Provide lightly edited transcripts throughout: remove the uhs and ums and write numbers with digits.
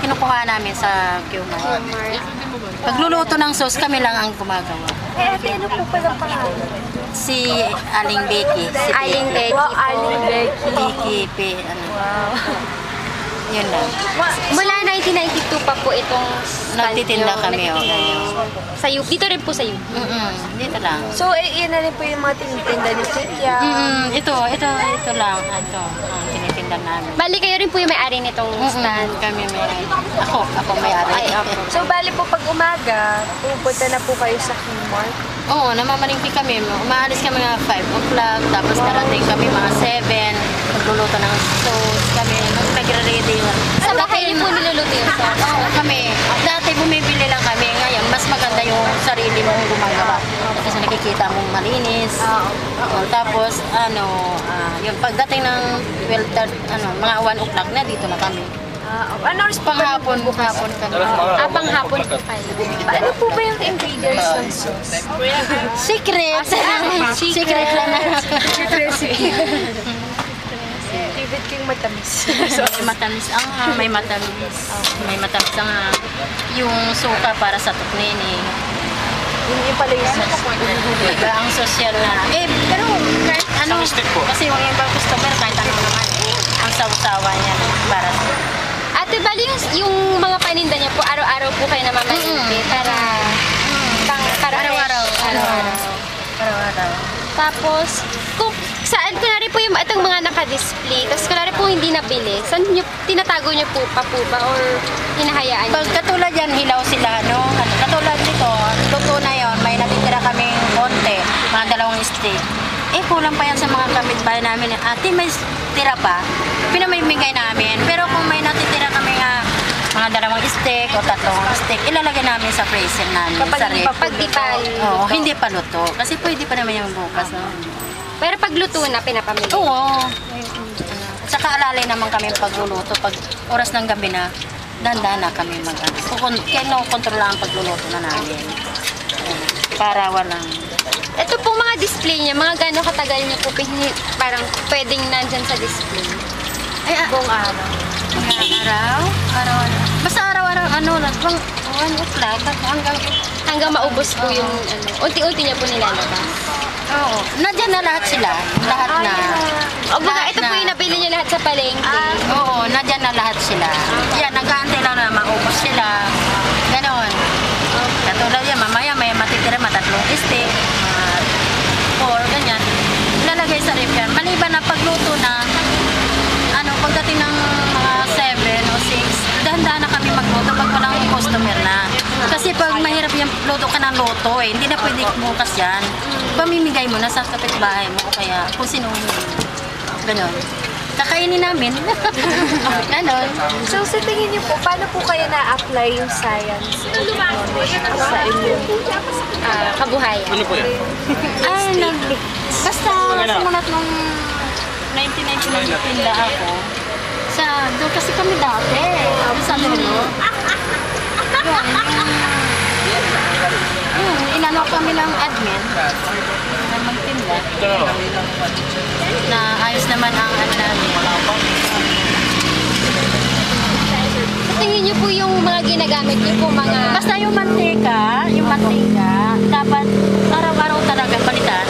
kinukuha namin sa Qmart. Pagluluto ng sauce, kami lang ang gumagawa. Eh, ate, ano po palang pangalan? Si Aling Becky. Si Aling Becky. Wow, Aling Becky. Becky, ano. Wow. Yun lang. Mula 1992 pa po itong stand Nagtitinda nyo, kami, nagtitinda oo. nyo. Sa UP, dito rin po sa UP. Dito lang. So, yun na rin po yung mga tinitinda ni Kuya. Ito lang. Ito, ang tinitinda namin. Bali, kayo rin po yung may-ari nitong stand. Kami may Ako may-ari. Ay, so, bali po pag umaga, pupunta na po kayo sa Qmart. Oo, namamalingki kami. Umaalis kami mga 5 o'clock, tapos darating kami mga 7. Magluluto ng sauce kami. Nagre-ready yun. Sa bahay niyo po niluluto yung sauce? Oo, kami. Dati bumibili lang kami. Ngayon, mas maganda yung sarili mong gumagawa. Kasi nakikita mong malinis. Oo. Tapos, yung pagdating ng 12, mga 1 o'clock na, dito na kami. Ano oras po Panghapon kami. Panghapon po kayo. Ano po ba yung ingredients ng sauce? Secret! Secret lang na. Secret recipe. Favorite ko yung matamis. May matamis. May matamis ang yung suka para sa tuknini. Yung pala yung sauce. Diba, ang social na. Pero kahit ano, kasi yung ibang customer, kahit ano naman, ang sawa-sawa niya para sa... Ate, bali yung mga paninda niya po, araw-araw po kayo namamalingki para Araw-araw. Tapos, kung saan, kunwari po yung itong mga naka-display, tapos kunwari po hindi nabili, saan nyo, tinatago nyo po pa or hinahayaan nyo? Pag katulad yan, hilaw sila, no? Katulad nito, luto na yon, may natitira kaming konti, mga 2 stick. Kulang pa yan sa mga kapitbahay namin. Ate, may tira pa, pinamimigay namin. Pero kung may natitira kami mga 2 stick o 3 stick, ilalagay namin sa freezer namin. Kapag di pa Oo, hindi pa luto. Kasi pwede pa naman yung bukas. No? Pero pag luto na, pinapamigay? Oo. At saka alalay naman kami pagluluto. Pag oras ng gabi na, dahan-dahan na kami kontrol ang pagluluto na namin. Para walang... Ito pong mga display niya, mga gano'ng katagal niyo po parang pwedeng nandyan sa display? Buong araw. Araw. Basta araw-araw, 1 o'clock Hanggang maubos po yung unti-unti niya po nilalabas. Oo. Nandiyan na lahat sila. Lahat na. Ito po yung nabili niya lahat sa palengke. Oo, nandiyan na lahat sila. Yan, nag-aantay lang na maubos sila. Ganon. Katulad yan, mamaya may matitira 3 stick, 4, ganyan. Ilalagay sa ref yan. Maliban na pagluto na, pagdating ng mga 7 o 6, dahan-dahan na kami magluto pag walang customer na. Kasi pag mahirap yung luto ka ng luto, hindi na pwede bukas yan. Pamimigay mo na sa kapitbahay mo o kaya kung sino mo. Ganon. Kakainin namin. Ganon. So sa tingin niyo po, paano po kayo na-apply yung science sa inyong kabuhayan? Ano po yan? Basta simulat nung 1999 tinda ako. Doon kasi kami dati. Sa Lolo. Inano kami ng admin na magtinda. Na ayos naman ang namin. Sa tingin niyo po yung mga ginagamit niyo po Basta yung mantika, dapat araw-araw talaga palitan.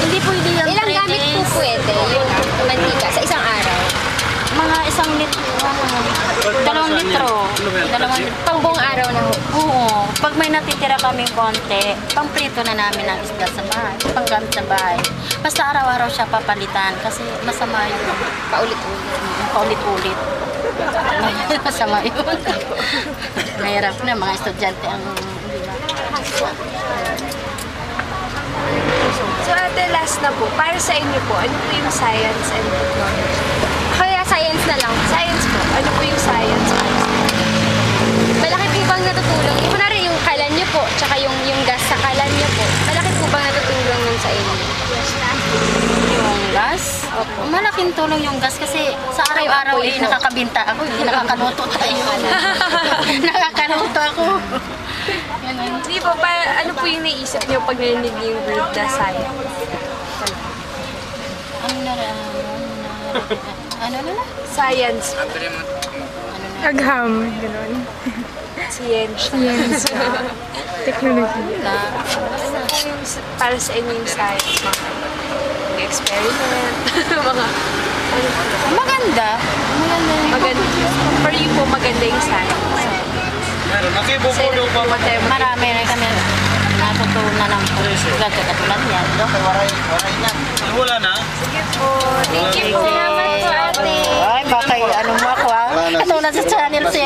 Hindi pwede yung ilang gamit po pwede yung mantika sa isang araw? Mga 1 litro. 2 litro. 2 litro. Pang buong araw na ho? Oo. Pag may natitira kami konti, pang-prito na namin ang isda sa bahay. Pang-gamit sa bahay. Basta araw-araw siya papalitan kasi masama yun. Paulit-ulit. Masama yun. Mahirap na mga estudyante ang... So ate, last na po, para sa inyo po, ano po yung science and technology? Kaya science na lang. Science po. Ano po yung science? Malaki po bang natutulong? Yung kunwari yung kalan nyo po, tsaka yung gas sa kalan nyo po, malaki po bang natutulong yun sa inyo? Yung gas? Opo. Malaking tulong yung gas kasi sa araw-araw nakakabinta ako. Hindi nakakaluto tayo. Nakakaluto ako. Hindi po, ano po yung naisip nyo pag narinig yung word na science? Ano na? Science. Ano na? Agham, gano'n. Science. Science. Teknolohiya. Ano po yung para sa inyo yung science? Mga experiment, mga Maganda. maganda. For you po, maganda yung science. Kasi Marami rin kami natutunan ng katulad yan. Wala na. Thank you po. Salamat po, ate. Ay, baka ano mo ako ah. Katulad sa channel si